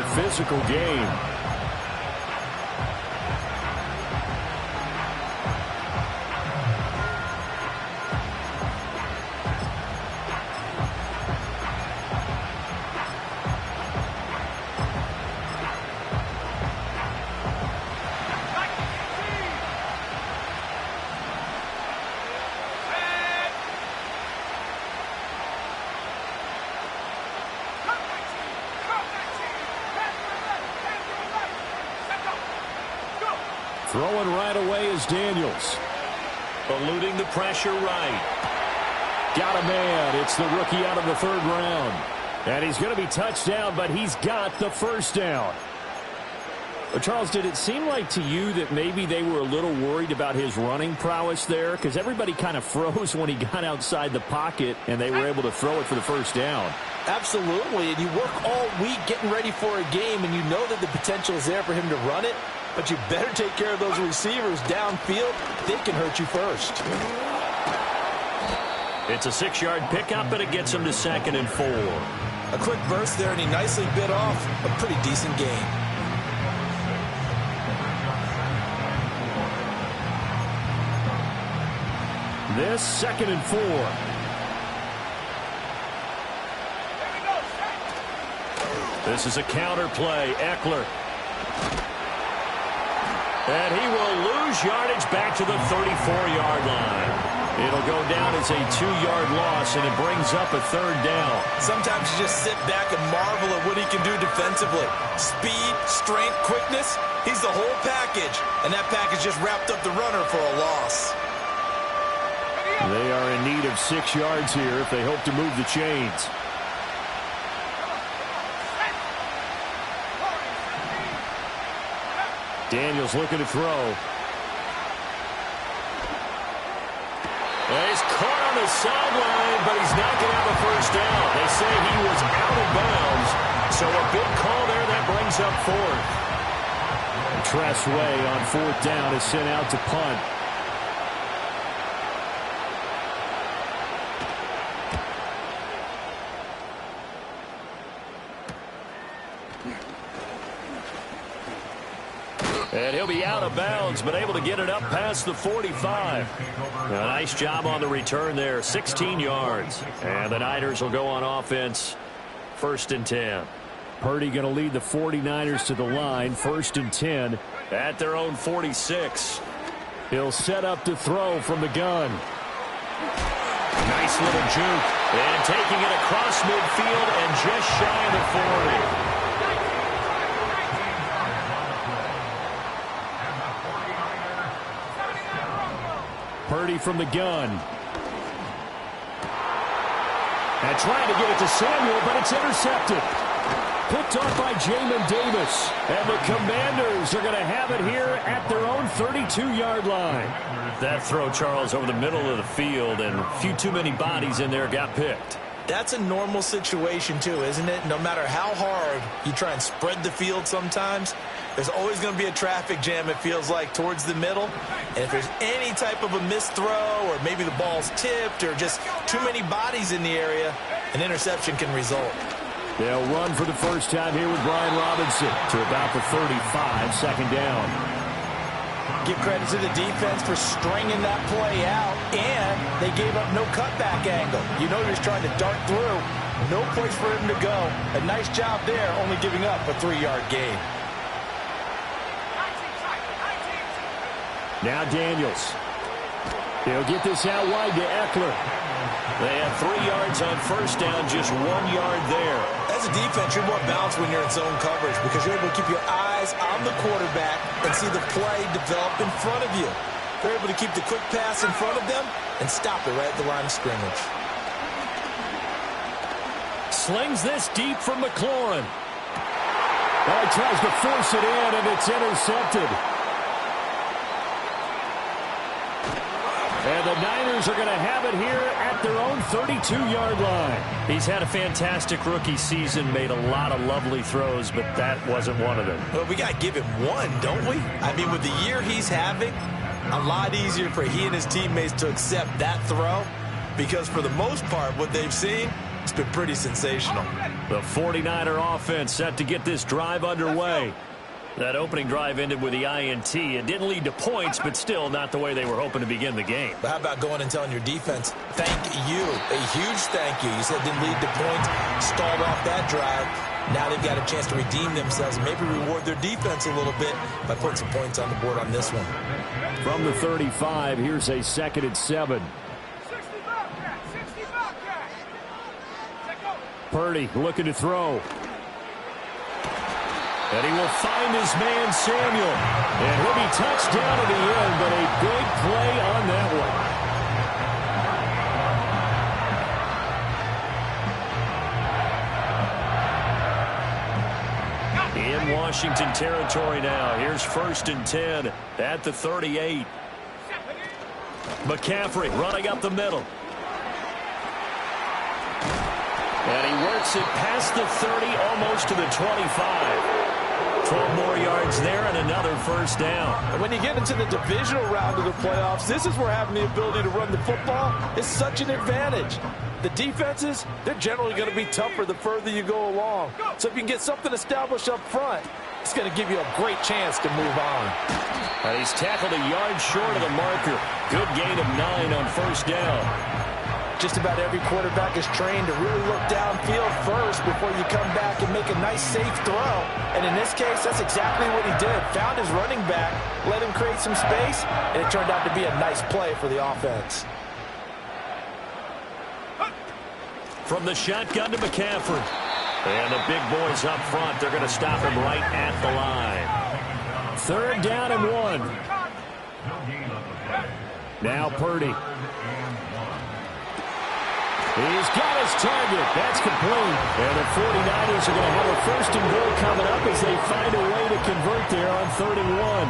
a physical game. Throwing right away is Daniels. Eluding the pressure right. Got a man. It's the rookie out of the third round. And he's going to be touched down, but he's got the first down. Charles, did it seem like to you that maybe they were a little worried about his running prowess there? Because everybody kind of froze when he got outside the pocket, and they were able to throw it for the first down. Absolutely, and you work all week getting ready for a game, and you know that the potential is there for him to run it, but you better take care of those receivers downfield. They can hurt you first. It's a 6-yard pickup, and it gets him to 2nd and 4. A quick burst there, and he nicely bit off a pretty decent gain. This 2nd and 4. This is a counter play. Eckler. And he will lose yardage back to the 34-yard line. It'll go down as a 2-yard loss, and it brings up a 3rd down. Sometimes you just sit back and marvel at what he can do defensively. Speed, strength, quickness. He's the whole package, and that package just wrapped up the runner for a loss. They are in need of 6 yards here if they hope to move the chains. Daniels looking to throw. And he's caught on the sideline, but he's not going to have a first down. They say he was out of bounds, so a big call there that brings up 4th. Tress Way on 4th down is sent out to punt. And he'll be out of bounds, but able to get it up past the 45. A nice job on the return there, 16 yards. And the Niners will go on offense, 1st and 10. Purdy going to lead the 49ers to the line, 1st and 10. At their own 46. He'll set up to throw from the gun. Nice little juke. And taking it across midfield and just shy of the 40. Purdy from the gun. And trying to get it to Samuel, but it's intercepted. Picked off by Jamin Davis. And the Commanders are going to have it here at their own 32-yard line. That throw, Charles, over the middle of the field, and a few too many bodies in there got picked. That's a normal situation, too, isn't it? No matter how hard you try and spread the field sometimes, there's always going to be a traffic jam, it feels like, towards the middle. And if there's any type of a missed throw or maybe the ball's tipped or just too many bodies in the area, an interception can result. They'll run for the first time here with Brian Robinson to about the 35, 2nd down. Give credit to the defense for stringing that play out, and they gave up no cutback angle. You know he was trying to dart through. No place for him to go. A nice job there, only giving up a 3-yard gain. Now Daniels. He'll get this out wide to Eckler. They have 3 yards on 1st down, just 1 yard there. As a defense, you're more balanced when you're in zone coverage because you're able to keep your eyes on the quarterback and see the play develop in front of you. They're able to keep the quick pass in front of them and stop it right at the line of scrimmage. Slings this deep from McLaurin. Oh, he tries to force it in, and it's intercepted. And the Niners are going to have it here at their own 32-yard line. He's had a fantastic rookie season, made a lot of lovely throws, but that wasn't one of them. Well, we got to give him one, don't we? I mean, with the year he's having, a lot easier for he and his teammates to accept that throw because for the most part, what they've seen, It's been pretty sensational. The 49er offense set to get this drive underway. That opening drive ended with the INT. It didn't lead to points, but still not the way they were hoping to begin the game. But how about going and telling your defense, thank you, a huge thank you. You said it didn't lead to points, stalled off that drive. Now they've got a chance to redeem themselves and maybe reward their defense a little bit by putting some points on the board on this one. From the 35, here's a 2nd and 7. Purdy looking to throw. And he will find his man, Samuel. And he'll be touched down at the end, but a big play on that one. In Washington territory now. Here's 1st and 10 at the 38. McCaffrey running up the middle. And he works it past the 30, almost to the 25. 12 more yards there and another 1st down. And when you get into the divisional round of the playoffs, this is where having the ability to run the football is such an advantage. The defenses, they're generally going to be tougher the further you go along. So if you can get something established up front, it's going to give you a great chance to move on. And he's tackled a yard short of the marker. Good gain of 9 on 1st down. Just about every quarterback is trained to really look downfield first before you come back and make a nice, safe throw. And in this case, that's exactly what he did. Found his running back, let him create some space, and it turned out to be a nice play for the offense. From the shotgun to McCaffrey. And the big boys up front, they're going to stop him right at the line. 3rd down and 1. Now Purdy. He's got his target. That's complete. And the 49ers are going to have a 1st and goal coming up as they find a way to convert there on 31.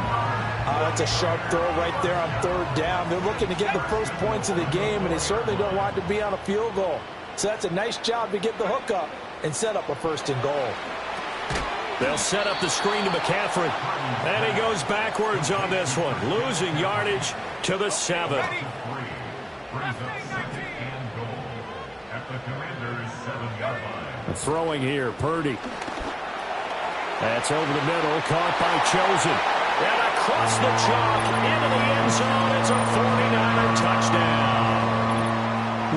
That's a sharp throw right there on 3rd down. They're looking to get the first points of the game, and they certainly don't want to be on a field goal. So that's a nice job to get the hook up and set up a 1st and goal. They'll set up the screen to McCaffrey. And he goes backwards on this one, losing yardage to the 7. Throwing here, Purdy. That's over the middle, caught by Chosen. And across the chalk, into the end zone, it's a 49er touchdown.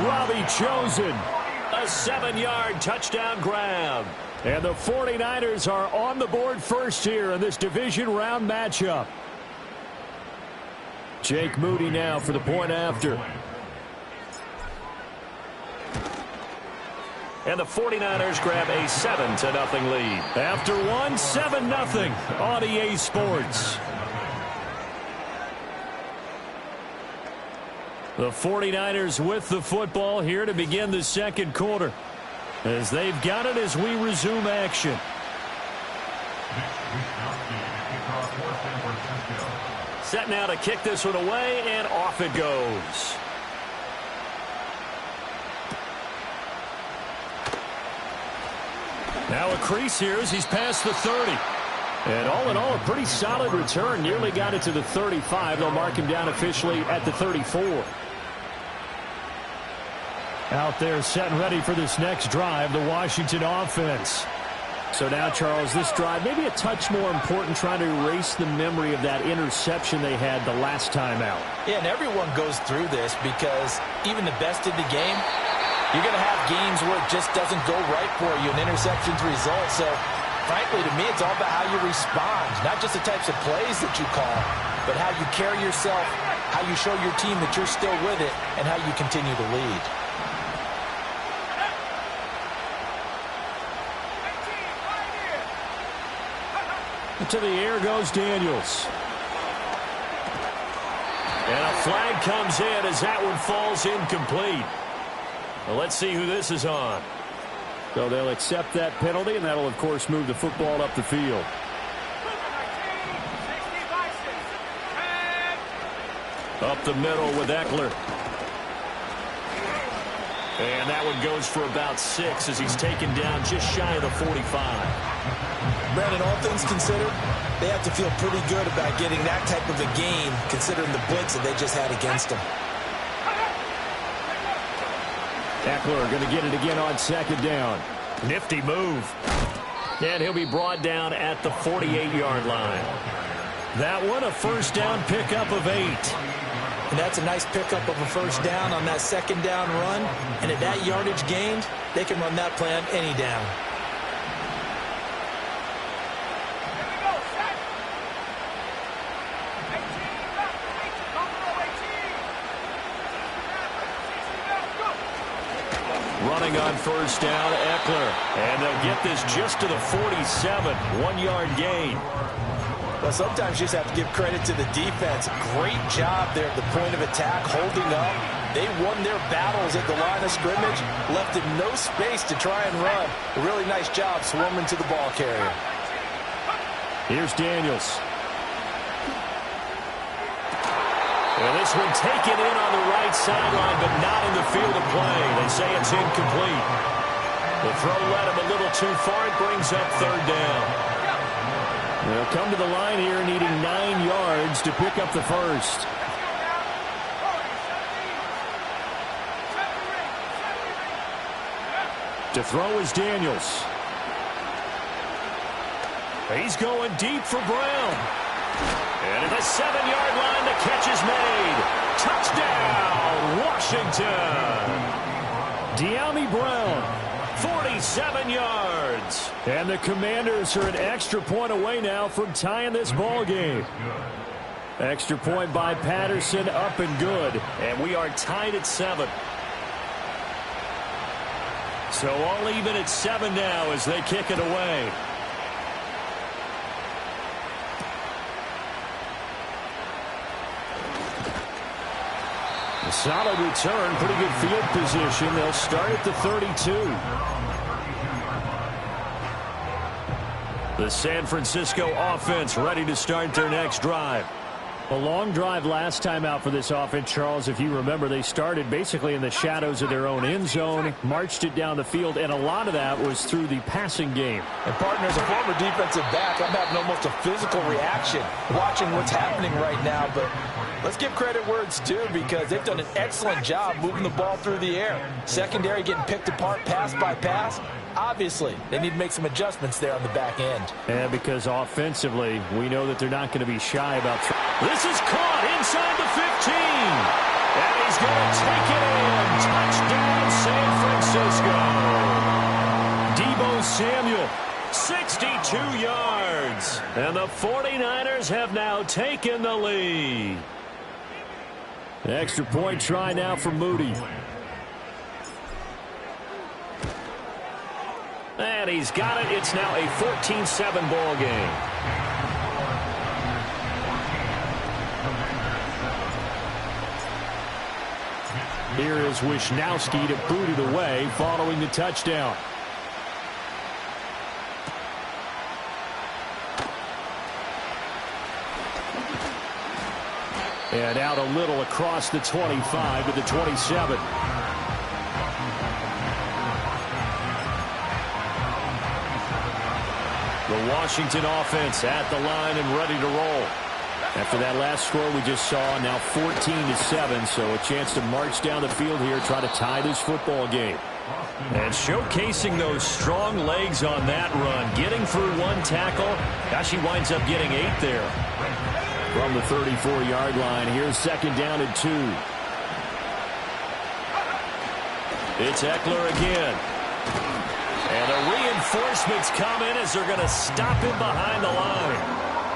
Robbie Chosen, a 7-yard touchdown grab. And the 49ers are on the board first here in this division round matchup. Jake Moody now for the point after. And the 49ers grab a 7-0 lead. After one, 7-0 on EA Sports. The 49ers with the football here to begin the 2nd quarter. As they've got it as we resume action. Set now to kick this one away, and off it goes. Now a crease here as he's past the 30. And all in all, a pretty solid return. Nearly got it to the 35. They'll mark him down officially at the 34. Out there set and ready for this next drive, the Washington offense. So now, Charles, this drive maybe a touch more important, trying to erase the memory of that interception they had the last time out. Yeah, and everyone goes through this because even the best in the game, you're going to have games where it just doesn't go right for you, and interceptions result. So, frankly, to me, it's all about how you respond, not just the types of plays that you call, but how you carry yourself, how you show your team that you're still with it, and how you continue to lead. To the air goes Daniels. And a flag comes in as that one falls incomplete. Well, let's see who this is on. So they'll accept that penalty, and that'll, of course, move the football up the field. Up the middle with Eckler. And that one goes for about 6 as he's taken down just shy of the 45. Brandon, all things considered, they have to feel pretty good about getting that type of a game, considering the blitz that they just had against them. Eckler going to get it again on second down. Nifty move. And he'll be brought down at the 48-yard line. That one, a first down pickup of 8. And that's a nice pickup of a first down on that second down run. And at that yardage gained, they can run that play on any down. Running on first down, Eckler. And they'll get this just to the 47, 1-yard gain. Well, sometimes you just have to give credit to the defense. Great job there at the point of attack, holding up. They won their battles at the line of scrimmage, left them no space to try and run. A really nice job swarming to the ball carrier. Here's Daniels. And this one taken in on the right sideline, but not in the field of play. They say it's incomplete. The throw led him a little too far. It brings up third down. They'll come to the line here needing 9 yards to pick up the first. To throw is Daniels. He's going deep for Brown. And at the 7-yard line, the catch is made. Touchdown, Washington. Dyami Brown. 47 yards. And the Commanders are an extra point away now from tying this ball game. Extra point by Patterson, up and good. And we are tied at 7. So all even at 7 now as they kick it away. A solid return, pretty good field position. They'll start at the 32. The San Francisco offense ready to start their next drive. A long drive last time out for this offense, Charles. If you remember, they started basically in the shadows of their own end zone, marched it down the field, and a lot of that was through the passing game. And, partner, as a former defensive back, I'm having almost a physical reaction watching what's happening right now. But let's give credit where it's due because they've done an excellent job moving the ball through the air. Secondary getting picked apart pass by pass. Obviously, they need to make some adjustments there on the back end. And because offensively, we know that they're not going to be shy about. This is caught inside the 15. And he's going to take it in. Touchdown, San Francisco. Deebo Samuel, 62 yards. And the 49ers have now taken the lead. Extra point try now for Moody. And he's got it. It's now a 14-7 ball game. Here is Wisnowski to boot it away following the touchdown. And out a little across the 25 to the 27. The Washington offense at the line and ready to roll. After that last score we just saw, now 14-7, so a chance to march down the field here, try to tie this football game. And showcasing those strong legs on that run, getting through one tackle. Gosh, he winds up getting 8 there. From the 34-yard line, here's second down and 2. It's Eckler again. And the reinforcements come in as they're going to stop him behind the line.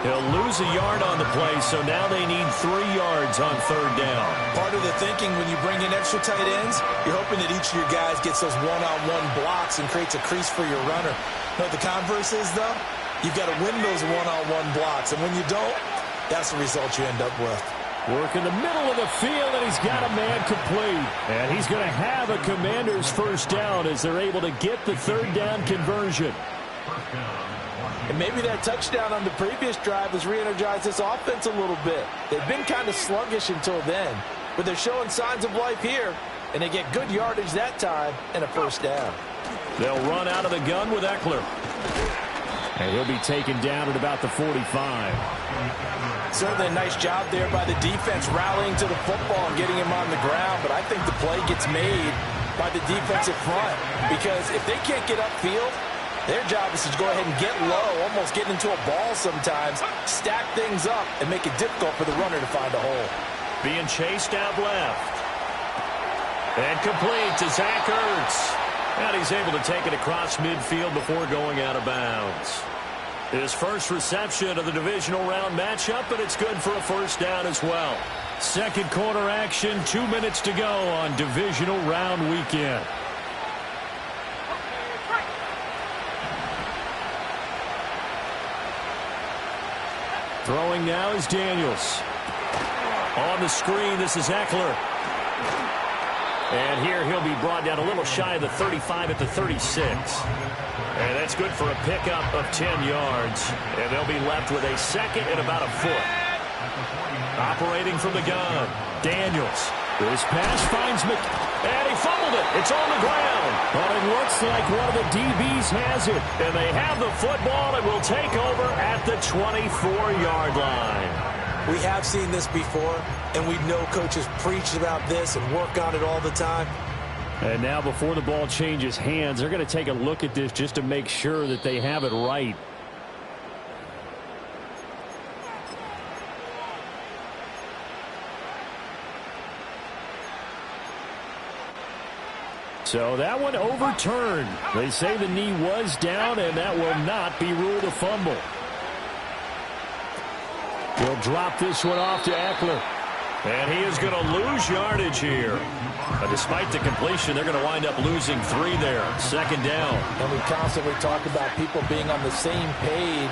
He'll lose a yard on the play, so now they need 3 yards on third down. Part of the thinking when you bring in extra tight ends, you're hoping that each of your guys gets those one-on-one blocks and creates a crease for your runner. You know what the converse is, though? You've got to win those one-on-one blocks, and when you don't, that's the result you end up with. Work in the middle of the field, and he's got a man complete. And he's going to have a Commander's first down as they're able to get the third down conversion. And maybe that touchdown on the previous drive has re-energized this offense a little bit. They've been kind of sluggish until then, but they're showing signs of life here, and they get good yardage that time and a first down. They'll run out of the gun with Eckler. And he'll be taken down at about the 45. Certainly a nice job there by the defense rallying to the football and getting him on the ground, but I think the play gets made by the defensive front, because if they can't get upfield, their job is to go ahead and get low, almost get into a ball sometimes, stack things up, and make it difficult for the runner to find a hole. Being chased out left. And complete to Zach Ertz. And he's able to take it across midfield before going out of bounds. His first reception of the divisional round matchup, but it's good for a first down as well. Second quarter action, 2 minutes to go on divisional round weekend. Throwing now is Daniels. On the screen, this is Eckler. And here he'll be brought down a little shy of the 35 at the 36. And that's good for a pickup of 10 yards. And they'll be left with a second and about a foot. Operating from the gun, Daniels. This pass finds and he fumbled it. It's on the ground. But it looks like one of the DBs has it. And they have the football and will take over at the 24-yard line. We have seen this before, and we know coaches preach about this and work on it all the time. And now before the ball changes hands, they're going to take a look at this just to make sure that they have it right. So that one overturned. They say the knee was down, and that will not be ruled a fumble. He'll drop this one off to Eckler. And he is going to lose yardage here. But despite the completion, they're going to wind up losing 3 there. Second down. And we constantly talk about people being on the same page.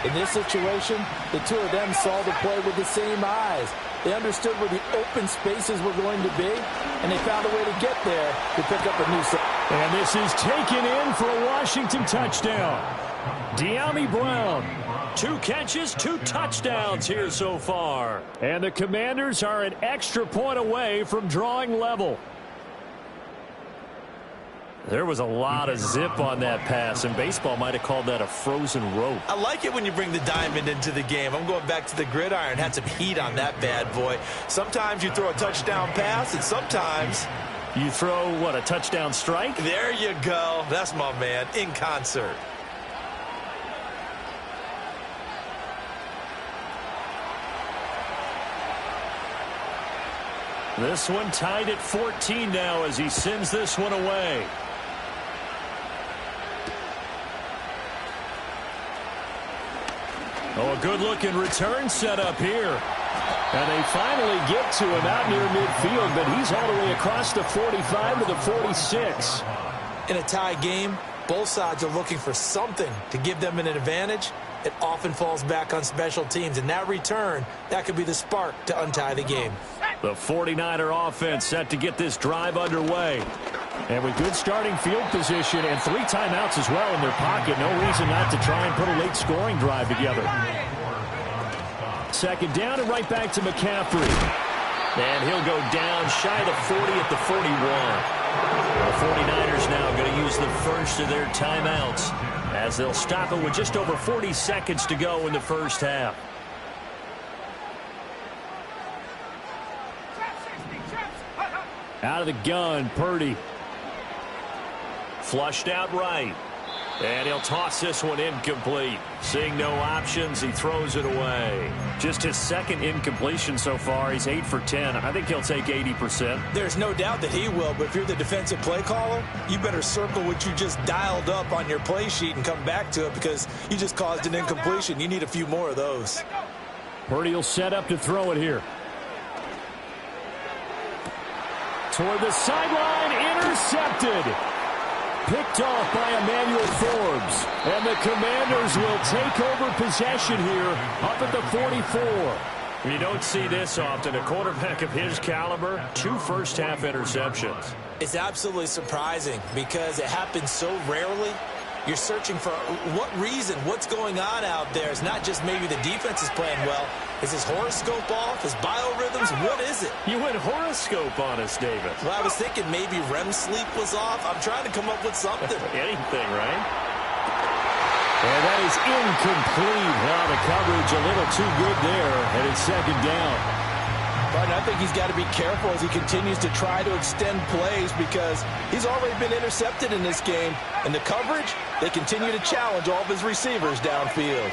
In this situation, the two of them saw the play with the same eyes. They understood where the open spaces were going to be, and they found a way to get there to pick up a new set. And this is taken in for a Washington touchdown. De'Ami Brown. 2 catches, 2 touchdowns here so far. And the Commanders are an extra point away from drawing level. There was a lot of zip on that pass, and baseball might have called that a frozen rope. I like it when you bring the diamond into the game. I'm going back to the gridiron. Had some heat on that bad boy. Sometimes you throw a touchdown pass, and sometimes you throw, what, a touchdown strike? There you go. That's my man, in concert. This one tied at 14 now as he sends this one away. Oh, a good-looking return set up here. And they finally get to him out near midfield, but he's all the way across the 45 to the 46. In a tie game, both sides are looking for something to give them an advantage. It often falls back on special teams, and that return, that could be the spark to untie the game. The 49er offense set to get this drive underway. And with good starting field position and 3 timeouts as well in their pocket, no reason not to try and put a late scoring drive together. Second down and right back to McCaffrey. And he'll go down shy of the 40 at the 41. The 49ers now going to use the first of their timeouts as they'll stop it with just over 40 seconds to go in the first half. Out of the gun, Purdy. Flushed out right. And he'll toss this one incomplete. Seeing no options, he throws it away. Just his second incompletion so far. He's 8 for 10. I think he'll take 80%. There's no doubt that he will, but if you're the defensive play caller, you better circle what you just dialed up on your play sheet and come back to it because you just caused an incompletion. You need a few more of those. Purdy will set up to throw it here. Toward the sideline, intercepted. Picked off by Emmanuel Forbes. And the Commanders will take over possession here up at the 44. You don't see this often. A quarterback of his caliber, 2 first-half interceptions. It's absolutely surprising because it happens so rarely. You're searching for what reason, what's going on out there. It's not just maybe the defense is playing well. Is his horoscope off? His biorhythms? What is it? You went horoscope on us, David. Well, I was thinking maybe REM sleep was off. I'm trying to come up with something. Anything, right? And that is incomplete. Well, the coverage a little too good there, and it's second down. But I think he's got to be careful as he continues to try to extend plays because he's already been intercepted in this game. And the coverage, they continue to challenge all of his receivers downfield.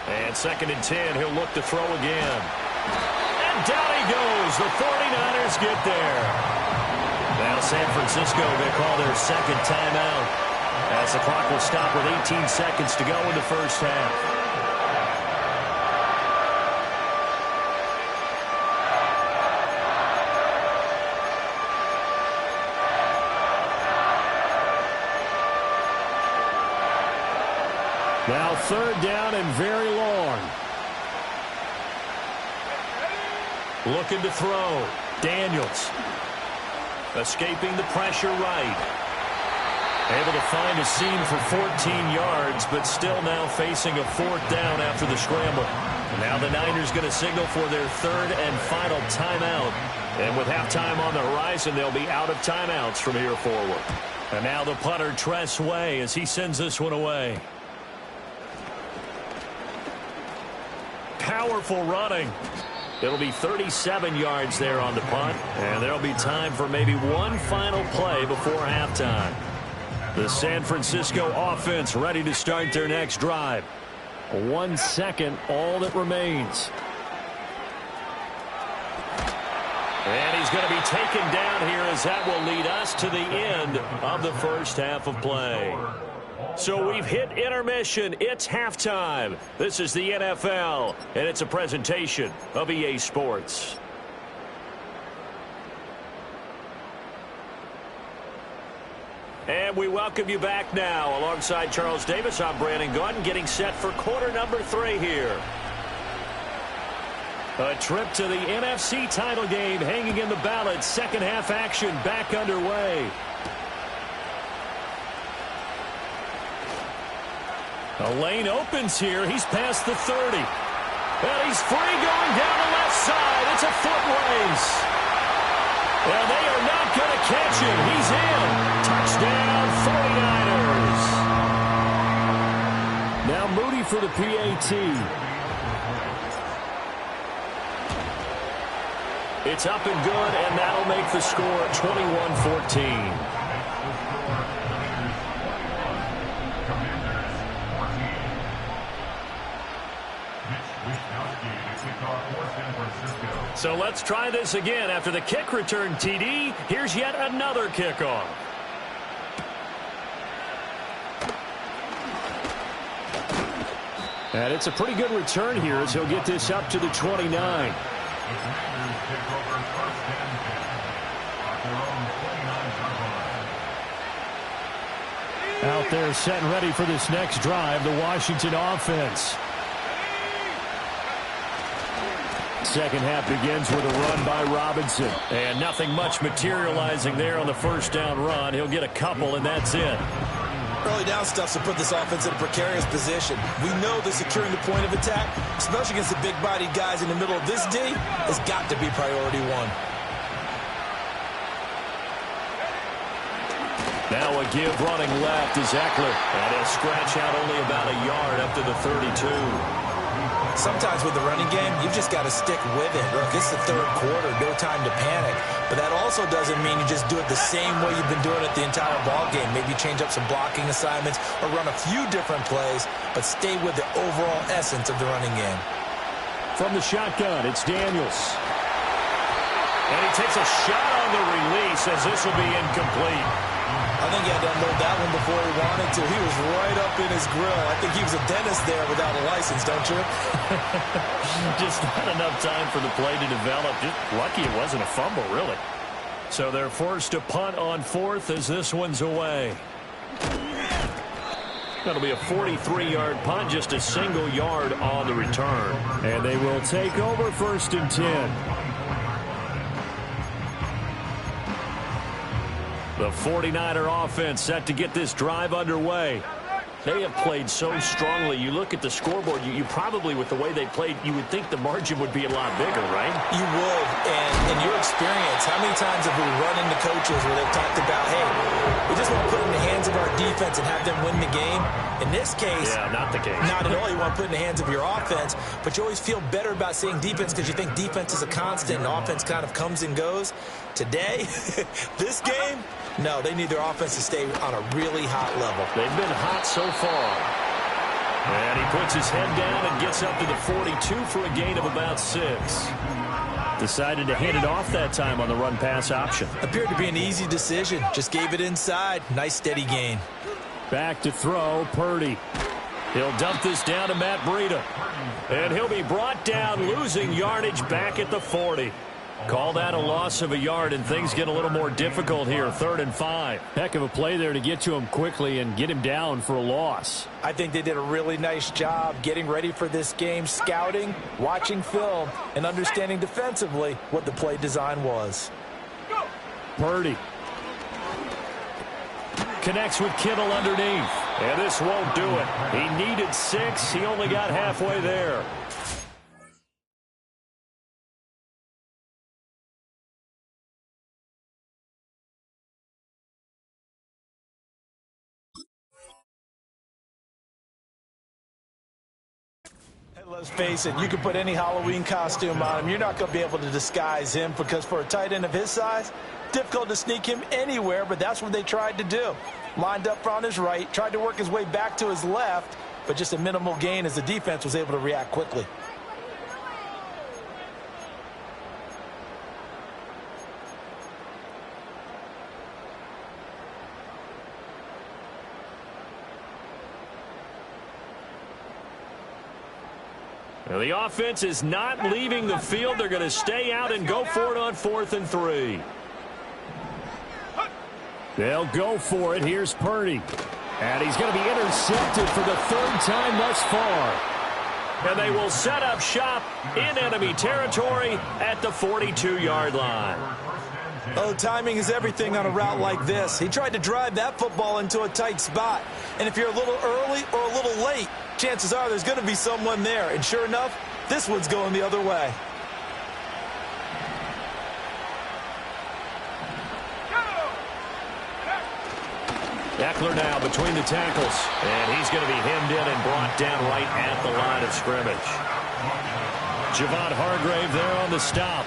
And 2nd and 10, he'll look to throw again. And down he goes. The 49ers get there. Now San Francisco, they call their 2nd timeout as the clock will stop with 18 seconds to go in the first half. Now 3rd down and very long. Looking to throw. Daniels. Escaping the pressure right. Able to find a seam for 14 yards, but still now facing a 4th down after the scramble. Now the Niners going to signal for their 3rd and final timeout. And with halftime on the horizon, they'll be out of timeouts from here forward. And now the punter, Tress Way, as he sends this one away. Powerful running. It'll be 37 yards there on the punt, and there'll be time for maybe one final play before halftime. The San Francisco offense ready to start their next drive. 1 second, all that remains. And he's going to be taken down here as that will lead us to the end of the first half of play. So we've hit intermission. It's halftime. This is the NFL, and it's a presentation of EA Sports. And we welcome you back now. Alongside Charles Davis, I'm Brandon Gaudin, getting set for quarter number 3 here. A trip to the NFC title game hanging in the balance. Second half action back underway. A lane opens here. He's past the 30. And he's free going down the left side. It's a foot race. And they are not going to catch him. He's in. Touchdown, 49ers. Now Moody for the PAT. It's up and good, and that'll make the score 21-14. So let's try this again. After the kick return, TD, here's yet another kickoff. And it's a pretty good return here as he'll get this up to the 29. Out there set and ready for this next drive, the Washington offense. Second half begins with a run by Robinson. And nothing much materializing there on the first down run. He'll get a couple, and that's it. Early down stuff to put this offense in a precarious position. We know that securing the point of attack, especially against the big-bodied guys in the middle of this D, has got to be priority one. Now a give running left is Eckler. And he'll scratch out only about a yard up to the 32. Sometimes with the running game, you've just got to stick with it. Look, it's the third quarter, no time to panic. But that also doesn't mean you just do it the same way you've been doing it the entire ball game. Maybe change up some blocking assignments or run a few different plays, but stay with the overall essence of the running game. From the shotgun, it's Daniels. And he takes a shot on the release as this will be incomplete. I think he had to unload that one before he wanted to. He was right up in his grill. I think he was a dentist there without a license, don't you? Just not enough time for the play to develop. Just lucky it wasn't a fumble, really. So they're forced to punt on 4th as this one's away. That'll be a 43-yard punt, just a single yard on the return. And they will take over 1st and 10. The 49er offense set to get this drive underway. They have played so strongly. You look at the scoreboard, you probably, with the way they played, you would think the margin would be a lot bigger, right? You would. And in your experience, how many times have we run into coaches where they've talked about, hey, we just want to put it in the hands of our defense and have them win the game. In this case, yeah, not the case. Not at all. You want to put it in the hands of your offense, but you always feel better about seeing defense because you think defense is a constant and offense kind of comes and goes. Today, this game, no, they need their offense to stay on a really hot level. They've been hot so far. And he puts his head down and gets up to the 42 for a gain of about 6. Decided to hand it off that time on the run-pass option. Appeared to be an easy decision. Just gave it inside. Nice, steady gain. Back to throw, Purdy. He'll dump this down to Matt Breida. And he'll be brought down, losing yardage back at the 40. Call that a loss of a yard, and things get a little more difficult here, 3rd and 5. Heck of a play there to get to him quickly and get him down for a loss. I think they did a really nice job getting ready for this game, scouting, watching film, and understanding defensively what the play design was. Purdy connects with Kittle underneath, and this won't do it. He needed 6. He only got halfway there. Let's face it, you can put any Halloween costume on him. You're not going to be able to disguise him because for a tight end of his size, difficult to sneak him anywhere, but that's what they tried to do. Lined up on his right, tried to work his way back to his left, but just a minimal gain as the defense was able to react quickly. Now the offense is not leaving the field. They're going to stay out and go for it on 4th and 3. They'll go for it. Here's Purdy. And he's going to be intercepted for the 3rd time thus far. And they will set up shop in enemy territory at the 42-yard line. Oh, timing is everything on a route like this. He tried to drive that football into a tight spot. And if you're a little early or a little late, chances are there's going to be someone there. And sure enough, this one's going the other way. Eckler now between the tackles. And he's going to be hemmed in and brought down right at the line of scrimmage. Javon Hargrave there on the stop.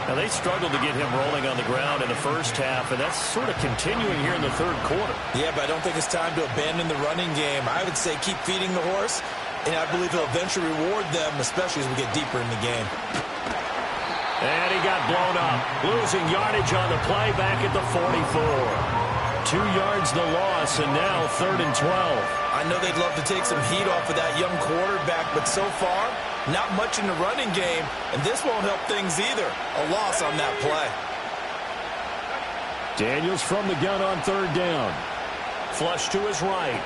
Now, they struggled to get him rolling on the ground in the first half, and that's sort of continuing here in the 3rd quarter. Yeah, but I don't think it's time to abandon the running game. I would say keep feeding the horse, and I believe he'll eventually reward them, especially as we get deeper in the game. And he got blown up, losing yardage on the play back at the 44. 2 yards the loss, and now 3rd and 12. I know they'd love to take some heat off of that young quarterback, but so far, not much in the running game, and this won't help things either. A loss on that play. Daniels from the gun on 3rd down. Flush to his right.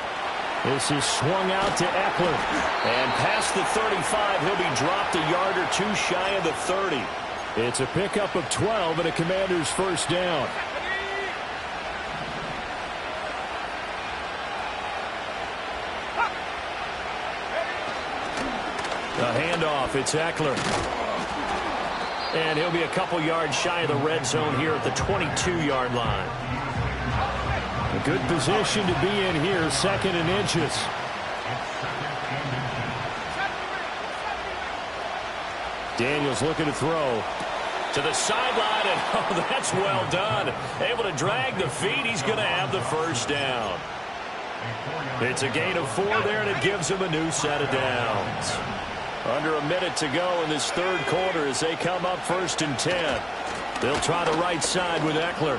This is swung out to Eckler. And past the 35, he'll be dropped a yard or 2 shy of the 30. It's a pickup of 12 and a Commander's 1st down. The handoff, it's Eckler. And he'll be a couple yards shy of the red zone here at the 22-yard line. A good position to be in here, 2nd and inches. Daniels looking to throw. To the sideline, and oh, that's well done. Able to drag the feet. He's going to have the 1st down. It's a gain of 4 there, and it gives him a new set of downs. Under a minute to go in this 3rd quarter as they come up 1st and 10. They'll try the right side with Eckler.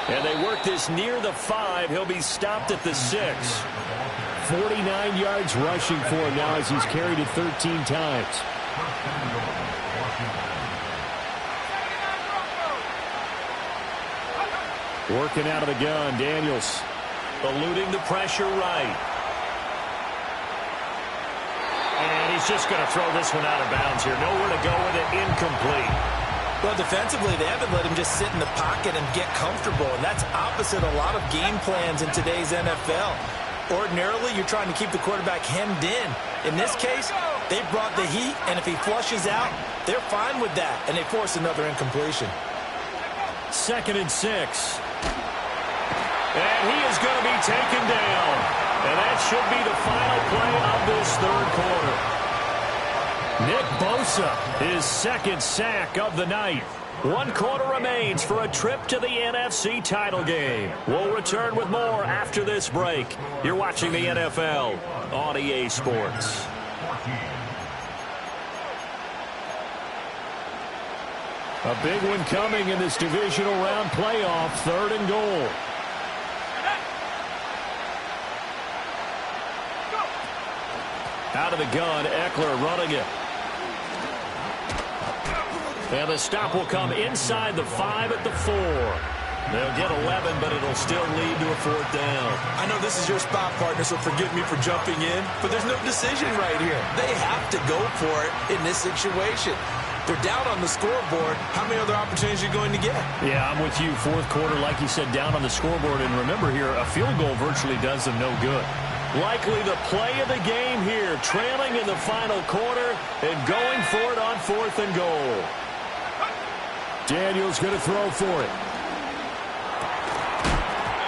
And they work this near the 5. He'll be stopped at the 6. 49 yards rushing for him now as he's carried it 13 times. Working out of the gun, Daniels. Eluding the pressure right. And he's just going to throw this one out of bounds here. Nowhere to go with it. Incomplete. Well, defensively, they haven't let him just sit in the pocket and get comfortable, and that's opposite a lot of game plans in today's NFL. Ordinarily, you're trying to keep the quarterback hemmed in. In this case, they brought the heat, and if he flushes out, they're fine with that, and they force another incompletion. 2nd and 6. And he is going to be taken down. And that should be the final play of this third quarter. Nick Bosa, his second sack of the night. 1 quarter remains for a trip to the NFC title game. We'll return with more after this break. You're watching the NFL on EA Sports. A big one coming in this divisional round playoff, 3rd and goal. Out of the gun, Eckler running it. And the stop will come inside the 5 at the 4. They'll get 11, but it'll still lead to a 4th down. I know this is your spot, partner, so forgive me for jumping in, but there's no decision right here. They have to go for it in this situation. They're down on the scoreboard. How many other opportunities are you going to get? Yeah, I'm with you. 4th quarter, like you said, down on the scoreboard. And remember here, a field goal virtually does them no good. Likely the play of the game here, trailing in the final quarter and going for it on 4th and goal. Daniels going to throw for it.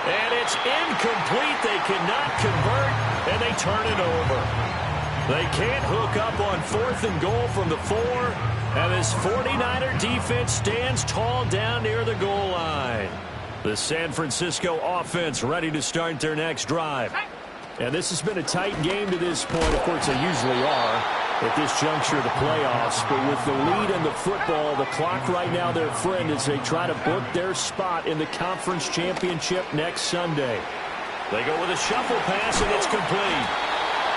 And it's incomplete. They cannot convert, and they turn it over. They can't hook up on 4th and goal from the 4, and this 49er defense stands tall down near the goal line. The San Francisco offense ready to start their next drive. And this has been a tight game to this point. Of course, they usually are at this juncture of the playoffs. But with the lead in the football, the clock right now their friend as they try to book their spot in the conference championship next Sunday. They go with a shuffle pass, and it's complete.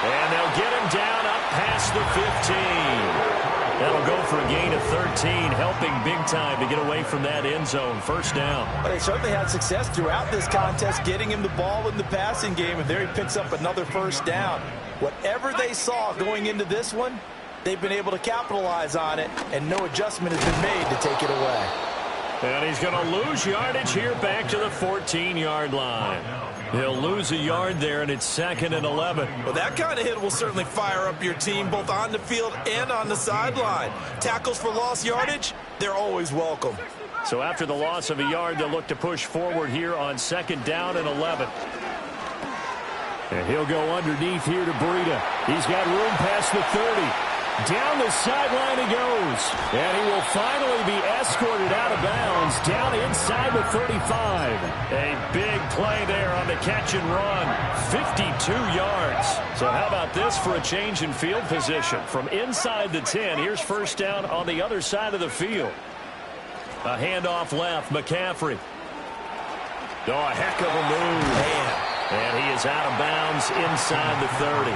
And they'll get him down up past the 15. That'll go for a gain of 13, helping big time to get away from that end zone. 1st down. Well, they certainly had success throughout this contest, getting him the ball in the passing game, and there he picks up another 1st down. Whatever they saw going into this one, they've been able to capitalize on it, and no adjustment has been made to take it away. And he's going to lose yardage here back to the 14-yard line. He'll lose a yard there, and it's 2nd and 11. Well, that kind of hit will certainly fire up your team both on the field and on the sideline. Tackles for lost yardage, they're always welcome. So after the loss of a yard, they'll look to push forward here on 2nd down and 11. And he'll go underneath here to Breida. He's got room past the 30. Down the sideline he goes. And he will finally be escorted out of bounds down inside the 35. A big play there on the catch and run. 52 yards. So how about this for a change in field position? From inside the 10, here's 1st down on the other side of the field. A handoff left, McCaffrey. Oh, a heck of a move. Man. And he is out of bounds inside the 30.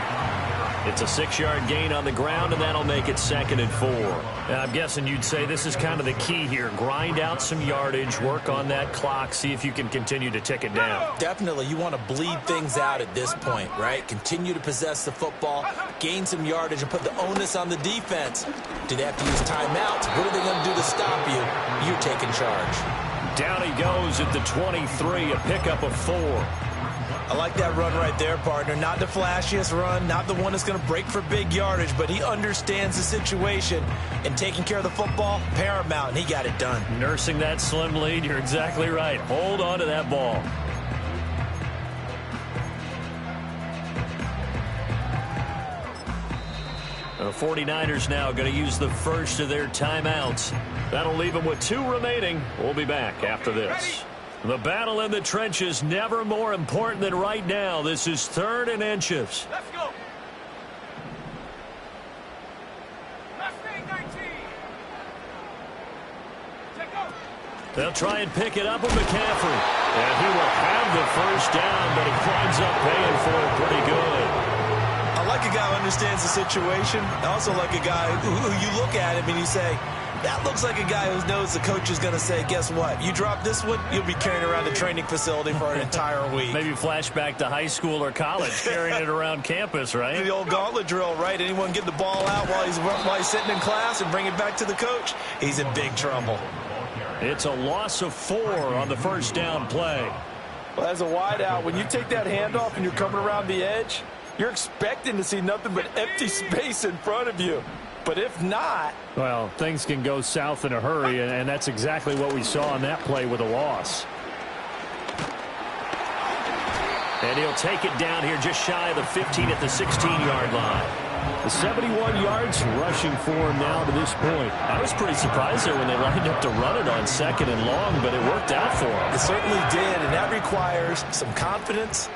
It's a 6-yard gain on the ground, and that'll make it 2nd and 4. And I'm guessing you'd say this is kind of the key here. Grind out some yardage, work on that clock, see if you can continue to tick it down. Definitely. You want to bleed things out at this point, right? Continue to possess the football, gain some yardage, and put the onus on the defense. Do they have to use timeouts? What are they going to do to stop you? You're taking charge. Down he goes at the 23, a pickup of 4. I like that run right there, partner. Not the flashiest run, not the one that's going to break for big yardage, but he understands the situation, and taking care of the football, paramount, and he got it done. Nursing that slim lead, you're exactly right. Hold on to that ball. The 49ers now going to use the first of their timeouts. That'll leave them with 2 remaining. We'll be back after this. The battle in the trenches never more important than right now. This is 3rd and inches. Let's go. They'll try and pick it up with McCaffrey. And he will have the 1st down, but he climbs up paying for it pretty good. I like a guy who understands the situation. I also like a guy who you look at him and you say, that looks like a guy who knows the coach is going to say, guess what? You drop this one, you'll be carrying around the training facility for an entire week. Maybe flashback to high school or college, carrying it around campus, right? The old gauntlet drill, right? Anyone get the ball out while he's sitting in class and bring it back to the coach? He's in big trouble. It's a loss of 4 on the 1st down play. Well, as a wideout, when you take that handoff and you're coming around the edge, you're expecting to see nothing but empty space in front of you. But if not... Well, things can go south in a hurry, and that's exactly what we saw on that play with a loss. And he'll take it down here just shy of the 15 at the 16-yard line. The 71 yards rushing for him now to this point. I was pretty surprised there when they lined up to run it on 2nd and long, but it worked out for him. It certainly did, and that requires some confidence,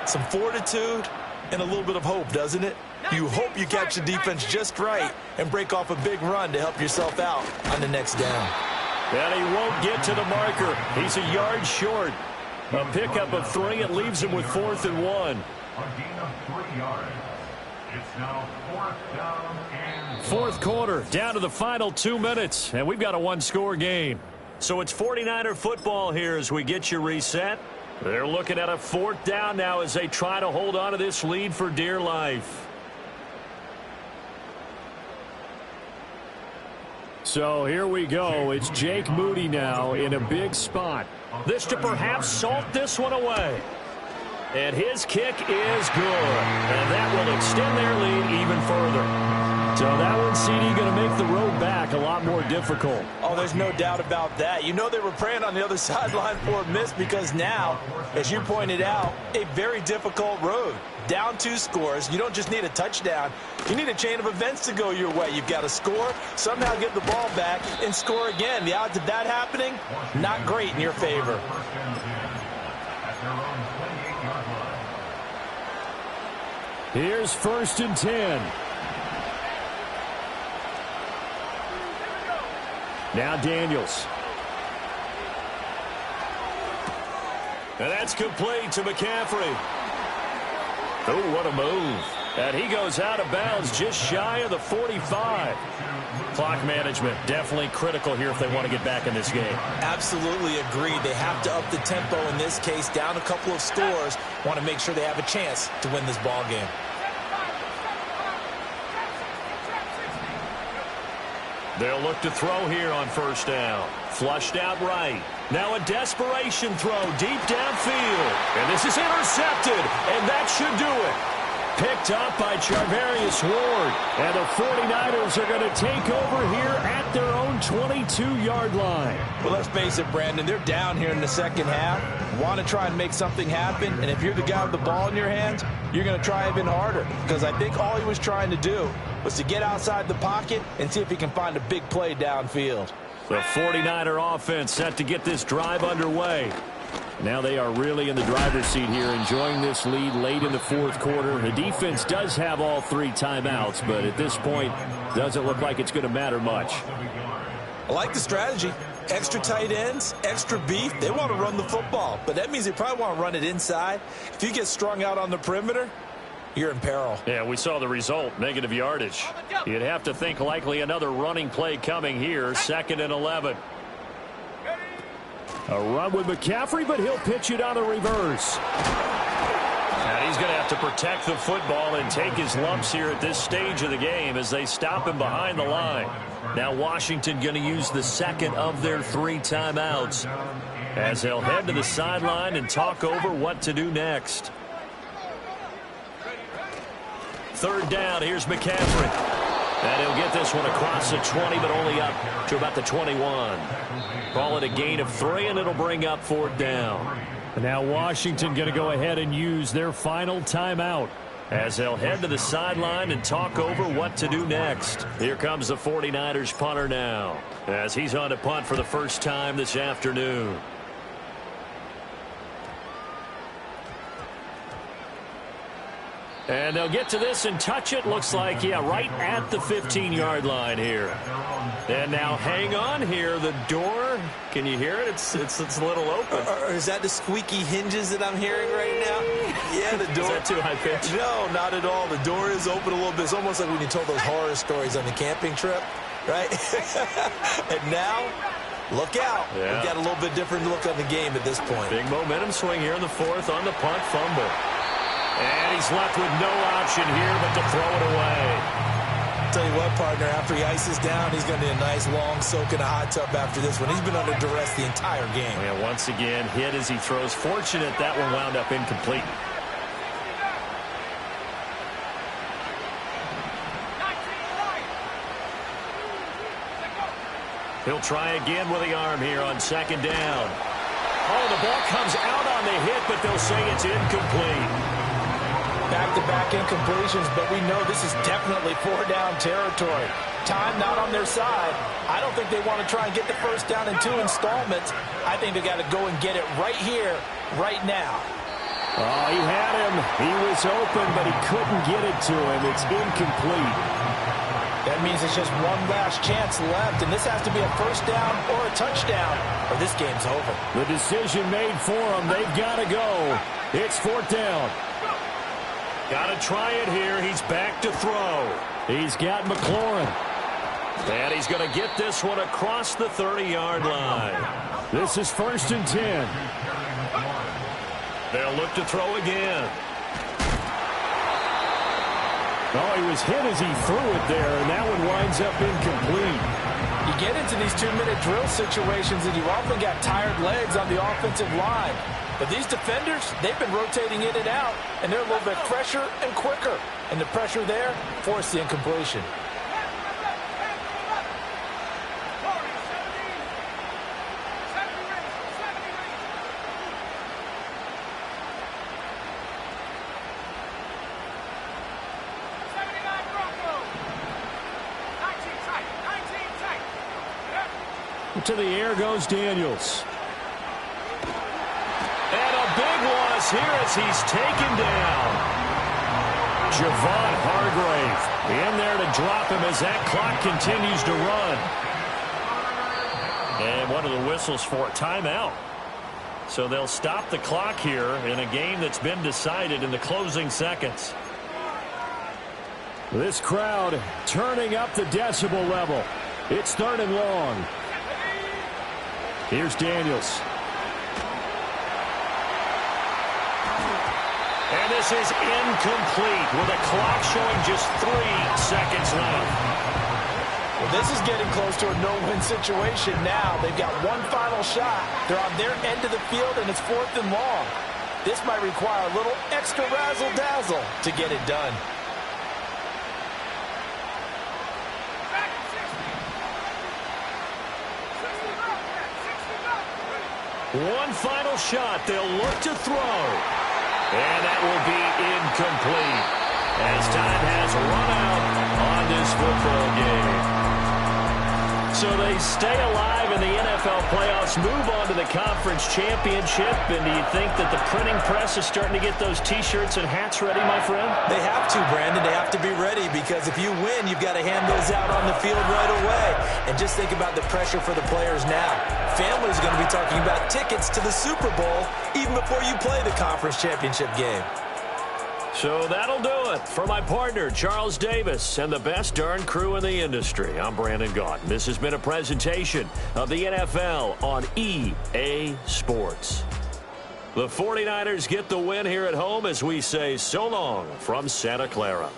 some fortitude, and a little bit of hope, doesn't it? You hope you catch the defense just right and break off a big run to help yourself out on the next down. And he won't get to the marker. He's a yard short. A pickup of 3. It leaves him with 4th and 1. A gain of 3 yards. It's now 4th down and 4th quarter, down to the final 2 minutes, and we've got a one-score game. So it's 49er football here as we get you reset. They're looking at a 4th down now as they try to hold on to this lead for dear life. So here we go. It's Jake Moody now in a big spot. This to perhaps salt this one away. And his kick is good. And that will extend their lead even further. So that one, CD, going to make the road back a lot more difficult. Oh, there's no doubt about that. You know they were praying on the other sideline for a miss because now, as you pointed out, a very difficult road. Down 2 scores. You don't just need a touchdown. You need a chain of events to go your way. You've got to score, somehow get the ball back, and score again. The odds of that happening, not great in your favor. Here's 1st and 10. Now Daniels. And that's complete to McCaffrey. Oh, what a move. And he goes out of bounds just shy of the 45. Clock management definitely critical here if they want to get back in this game. Absolutely agreed. They have to up the tempo in this case, down a couple of scores. Want to make sure they have a chance to win this ball game. They'll look to throw here on 1st down. Flushed out right. Now a desperation throw deep downfield. And this is intercepted. And that should do it. Picked up by Charvarius Ward. And the 49ers are going to take over here at their own 22-yard line. Well, let's face it, Brandon. They're down here in the second half. Want to try and make something happen. And if you're the guy with the ball in your hands, you're going to try even harder. Because I think all he was trying to do was to get outside the pocket and see if he can find a big play downfield. The 49er offense set to get this drive underway. Now they are really in the driver's seat here, enjoying this lead late in the 4th quarter. The defense does have all 3 timeouts, but at this point, doesn't look like it's going to matter much. I like the strategy. Extra tight ends, extra beef. They want to run the football, but that means they probably want to run it inside. If you get strung out on the perimeter, you're in peril. Yeah, we saw the result, negative yardage. You'd have to think likely another running play coming here, 2nd and 11. A run with McCaffrey, but he'll pitch it on the reverse. And he's going to have to protect the football and take his lumps here at this stage of the game as they stop him behind the line. Now Washington going to use the 2nd of their 3 timeouts as they'll head to the sideline and talk over what to do next. 3rd down, here's McCaffrey. And he'll get this one across the 20, but only up to about the 21. Call it a gain of 3, and it'll bring up 4th down. And now Washington going to go ahead and use their final timeout as they'll head to the sideline and talk over what to do next. Here comes the 49ers punter now as he's on to punt for the first time this afternoon. And they'll get to this and touch it. Looks like, yeah, right at the 15-yard line here. And now hang on here. The door, can you hear it? It's a little open. Or is that the squeaky hinges that I'm hearing right now? Yeah, the door. Is that too high pitch? No, not at all. The door is open a little bit. It's almost like when you told those horror stories on the camping trip, right? And now, look out. Yeah. We've got a little bit different look on the game at this point. Big momentum swing here in the 4th on the punt fumble. And he's left with no option here but to throw it away. Tell you what, partner, after he ices down, he's going to need a nice long soak in a hot tub after this one. He's been under duress the entire game. Yeah, once again, hit as he throws. Fortunate that one wound up incomplete. He'll try again with the arm here on 2nd down. Oh, the ball comes out on on the hit, but they'll say it's incomplete. Back-to-back incompletions, but we know this is definitely 4-down territory. Time not on their side. I don't think they want to try and get the first down in 2 installments. I think they got to go and get it right here, right now. Oh, he had him. He was open, but he couldn't get it to him. It's incomplete. That means it's just one last chance left, and this has to be a first down or a touchdown, or this game's over. The decision made for them. They've got to go. It's 4th down. Got to try it here. He's back to throw. He's got McLaurin. And he's going to get this one across the 30-yard line. This is 1st and 10. They'll look to throw again. Oh, he was hit as he threw it there, and that one winds up incomplete. You get into these 2-minute drill situations, and you often got tired legs on the offensive line. But these defenders, they've been rotating in and out, and they're a little bit fresher and quicker. And the pressure there forced the incompletion. To the air goes Daniels. And a big loss here as he's taken down. Javon Hargrave in there to drop him as that clock continues to run. And one of the whistles for a timeout. So they'll stop the clock here in a game that's been decided in the closing seconds. This crowd turning up the decibel level. It's 3rd and long. Here's Daniels. And this is incomplete with a clock showing just 3 seconds left. Well, this is getting close to a no-win situation now. They've got one final shot. They're on their end of the field, and it's 4th and long. This might require a little extra razzle-dazzle to get it done. One final shot. They'll look to throw. And that will be incomplete as time has run out on this football game. So they stay alive in the NFL playoffs, move on to the conference championship. And do you think that the printing press is starting to get those T-shirts and hats ready, my friend? They have to, Brandon. They have to be ready because if you win, you've got to hand those out on the field right away. And just think about the pressure for the players now. Families are going to be talking about tickets to the Super Bowl even before you play the conference championship game. So that'll do it for my partner, Charles Davis, and the best darn crew in the industry. I'm Brandon Gaudin. This has been a presentation of the NFL on EA Sports. The 49ers get the win here at home as we say so long from Santa Clara.